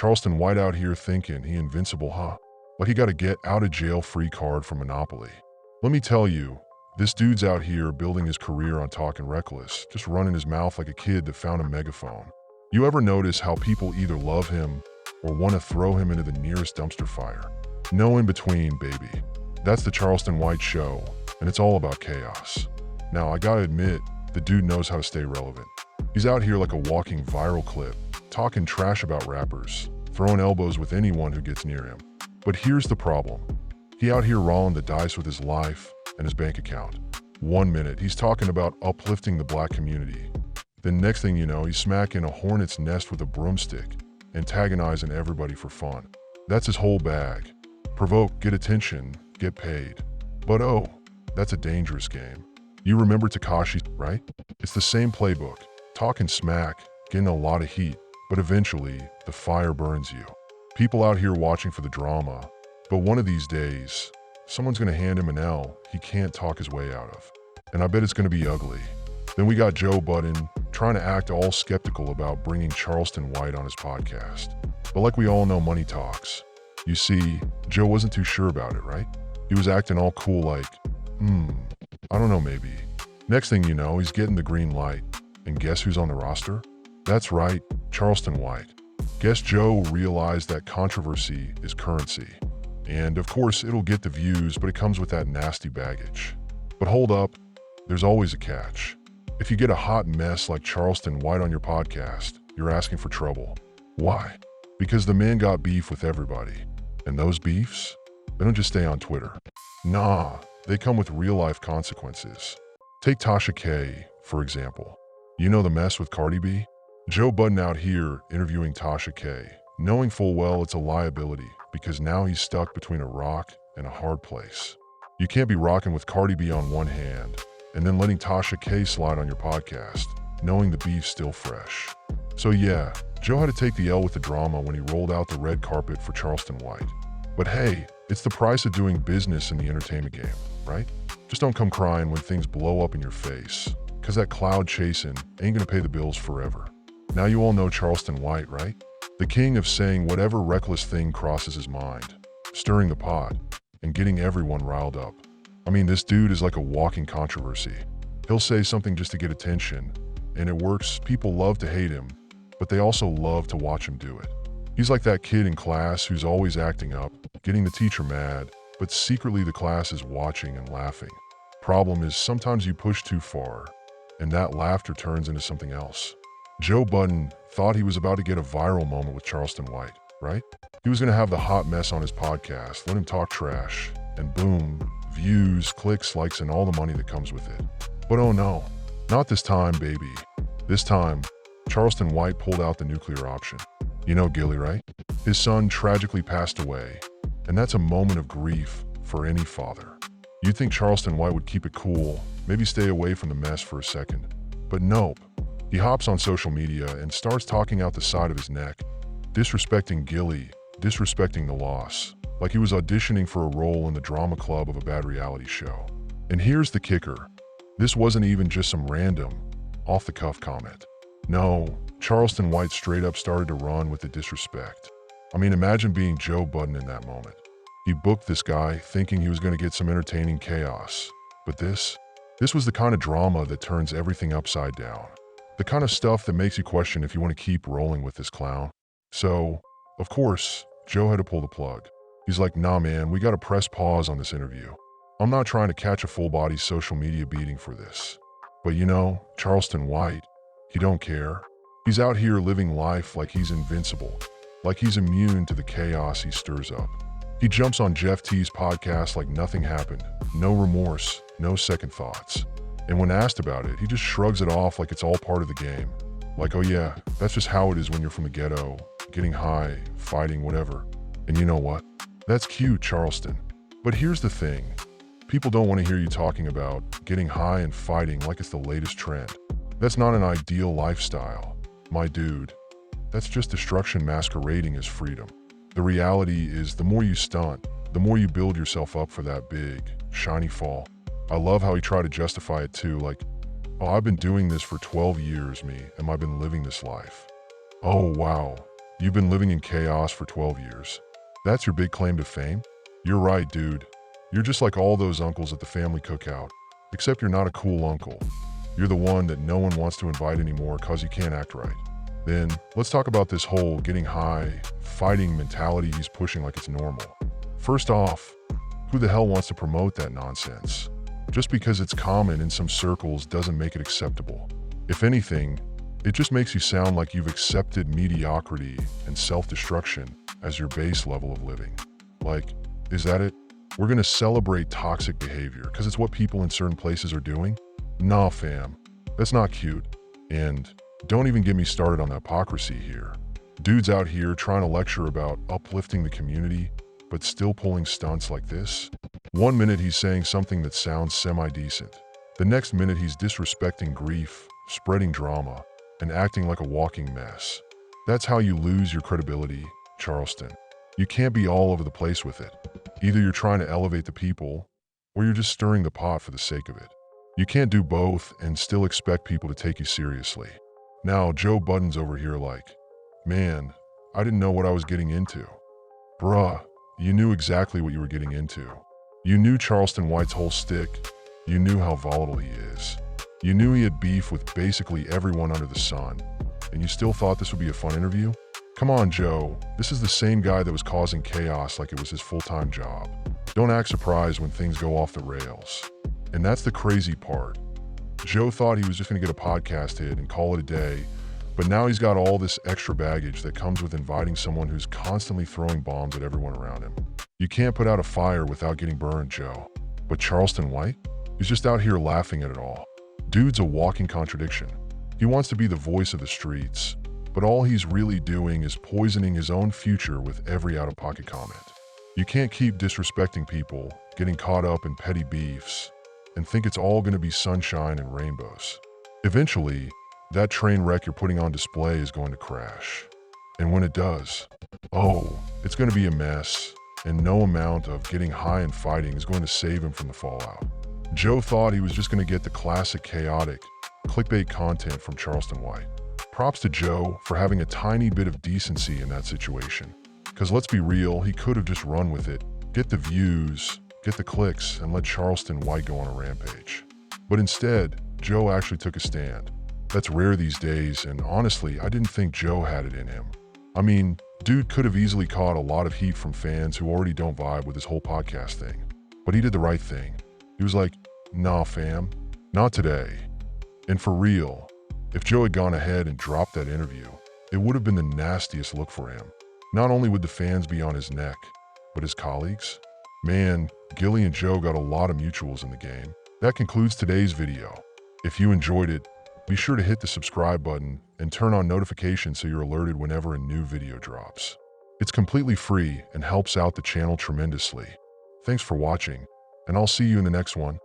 Charleston White out here thinking he invincible, huh? Like he got a get out of jail free card from Monopoly. Let me tell you, this dude's out here building his career on talking reckless, just running his mouth like a kid that found a megaphone. You ever notice how people either love him or want to throw him into the nearest dumpster fire? No in between, baby. That's the Charleston White Show, and it's all about chaos. Now, I gotta admit, the dude knows how to stay relevant. He's out here like a walking viral clip, talking trash about rappers, throwing elbows with anyone who gets near him. But here's the problem. He out here rolling the dice with his life and his bank account. 1 minute, he's talking about uplifting the black community. Then next thing you know, he's smacking a hornet's nest with a broomstick, antagonizing everybody for fun. That's his whole bag. Provoke, get attention, get paid. But oh, that's a dangerous game. You remember Tekashi, right? It's the same playbook. Talking smack, getting a lot of heat, but eventually, the fire burns you. People out here watching for the drama, but one of these days, someone's gonna hand him an L he can't talk his way out of. And I bet it's gonna be ugly. Then we got Joe Budden trying to act all skeptical about bringing Charleston White on his podcast. But like we all know, money talks. You see, Joe wasn't too sure about it, right? He was acting all cool like, I don't know, maybe. Next thing you know, he's getting the green light. And guess who's on the roster? That's right, Charleston White. Guess Joe realized that controversy is currency. And of course, it'll get the views, but it comes with that nasty baggage. But hold up, there's always a catch. If you get a hot mess like Charleston White on your podcast, you're asking for trouble. Why? Because the man got beef with everybody. And those beefs, they don't just stay on Twitter. Nah, they come with real-life consequences. Take Tasha K, for example. You know the mess with Cardi B? Joe Budden out here interviewing Tasha K, knowing full well it's a liability because now he's stuck between a rock and a hard place. You can't be rocking with Cardi B on one hand and then letting Tasha K slide on your podcast, knowing the beef's still fresh. So yeah, Joe had to take the L with the drama when he rolled out the red carpet for Charleston White. But hey, it's the price of doing business in the entertainment game, right? Just don't come crying when things blow up in your face, because that cloud chasing ain't gonna pay the bills forever. Now you all know Charleston White, right? The king of saying whatever reckless thing crosses his mind, stirring the pot, and getting everyone riled up. I mean, this dude is like a walking controversy. He'll say something just to get attention, and it works. People love to hate him, but they also love to watch him do it. He's like that kid in class who's always acting up, getting the teacher mad, but secretly the class is watching and laughing. Problem is, sometimes you push too far, and that laughter turns into something else. Joe Budden thought he was about to get a viral moment with Charleston White, right? He was gonna have the hot mess on his podcast, let him talk trash, and boom, views, clicks, likes, and all the money that comes with it. But oh no, not this time, baby. This time, Charleston White pulled out the nuclear option. You know Gilly, right? His son tragically passed away, and that's a moment of grief for any father. You'd think Charleston White would keep it cool, maybe stay away from the mess for a second. But nope. He hops on social media and starts talking out the side of his neck, disrespecting Gilly, disrespecting the loss, like he was auditioning for a role in the drama club of a bad reality show. And here's the kicker. This wasn't even just some random, off-the-cuff comment. No, Charleston White straight up started to run with the disrespect. I mean, imagine being Joe Budden in that moment. He booked this guy thinking he was going to get some entertaining chaos. But this was the kind of drama that turns everything upside down. The kind of stuff that makes you question if you want to keep rolling with this clown. So, of course, Joe had to pull the plug. He's like, nah man, we gotta press pause on this interview. I'm not trying to catch a full-body social media beating for this. But you know, Charleston White, he don't care. He's out here living life like he's invincible, like he's immune to the chaos he stirs up. He jumps on Jeff T's podcast like nothing happened, no remorse, no second thoughts. And when asked about it, he just shrugs it off like it's all part of the game. Like, oh yeah, that's just how it is when you're from the ghetto, getting high, fighting, whatever. And you know what? That's cute, Charleston. But here's the thing. People don't want to hear you talking about getting high and fighting like it's the latest trend. That's not an ideal lifestyle, my dude. That's just destruction masquerading as freedom. The reality is the more you stunt, the more you build yourself up for that big, shiny fall. I love how he tried to justify it too, like, oh, I've been doing this for 12 years, and I've been living this life. Oh, wow. You've been living in chaos for 12 years. That's your big claim to fame? You're right, dude. You're just like all those uncles at the family cookout, except you're not a cool uncle. You're the one that no one wants to invite anymore cause you can't act right. Then, let's talk about this whole getting high, fighting mentality he's pushing like it's normal. First off, who the hell wants to promote that nonsense? Just because it's common in some circles doesn't make it acceptable. If anything, it just makes you sound like you've accepted mediocrity and self-destruction as your base level of living. Like, is that it? We're gonna celebrate toxic behavior because it's what people in certain places are doing? Nah, fam. That's not cute. And don't even get me started on the hypocrisy here. Dudes out here trying to lecture about uplifting the community, but still pulling stunts like this? One minute he's saying something that sounds semi-decent. The next minute he's disrespecting grief, spreading drama, and acting like a walking mess. That's how you lose your credibility, Charleston. You can't be all over the place with it. Either you're trying to elevate the people, or you're just stirring the pot for the sake of it. You can't do both and still expect people to take you seriously. Now, Joe Budden's over here like, man, I didn't know what I was getting into. Bruh, you knew exactly what you were getting into. You knew Charleston White's whole stick. You knew how volatile he is. You knew he had beef with basically everyone under the sun, and you still thought this would be a fun interview? Come on, Joe. This is the same guy that was causing chaos like it was his full-time job. Don't act surprised when things go off the rails. And that's the crazy part. Joe thought he was just gonna get a podcast hit and call it a day, but now he's got all this extra baggage that comes with inviting someone who's constantly throwing bombs at everyone around him. You can't put out a fire without getting burned, Joe. But Charleston White? He's just out here laughing at it all. Dude's a walking contradiction. He wants to be the voice of the streets, but all he's really doing is poisoning his own future with every out-of-pocket comment. You can't keep disrespecting people, getting caught up in petty beefs, and think it's all gonna be sunshine and rainbows. Eventually, that train wreck you're putting on display is going to crash. And when it does, oh, it's gonna be a mess, and no amount of getting high and fighting is going to save him from the fallout. Joe thought he was just going to get the classic chaotic, clickbait content from Charleston White. Props to Joe for having a tiny bit of decency in that situation. Because let's be real, he could have just run with it, get the views, get the clicks, and let Charleston White go on a rampage. But instead, Joe actually took a stand. That's rare these days, and honestly, I didn't think Joe had it in him. I mean, dude could have easily caught a lot of heat from fans who already don't vibe with his whole podcast thing. But he did the right thing. He was like, nah fam, not today. And for real, if Joe had gone ahead and dropped that interview, it would have been the nastiest look for him. Not only would the fans be on his neck, but his colleagues? Man, Gilly and Joe got a lot of mutuals in the game. That concludes today's video. If you enjoyed it, be sure to hit the subscribe button and turn on notifications so you're alerted whenever a new video drops. It's completely free and helps out the channel tremendously. Thanks for watching, and I'll see you in the next one.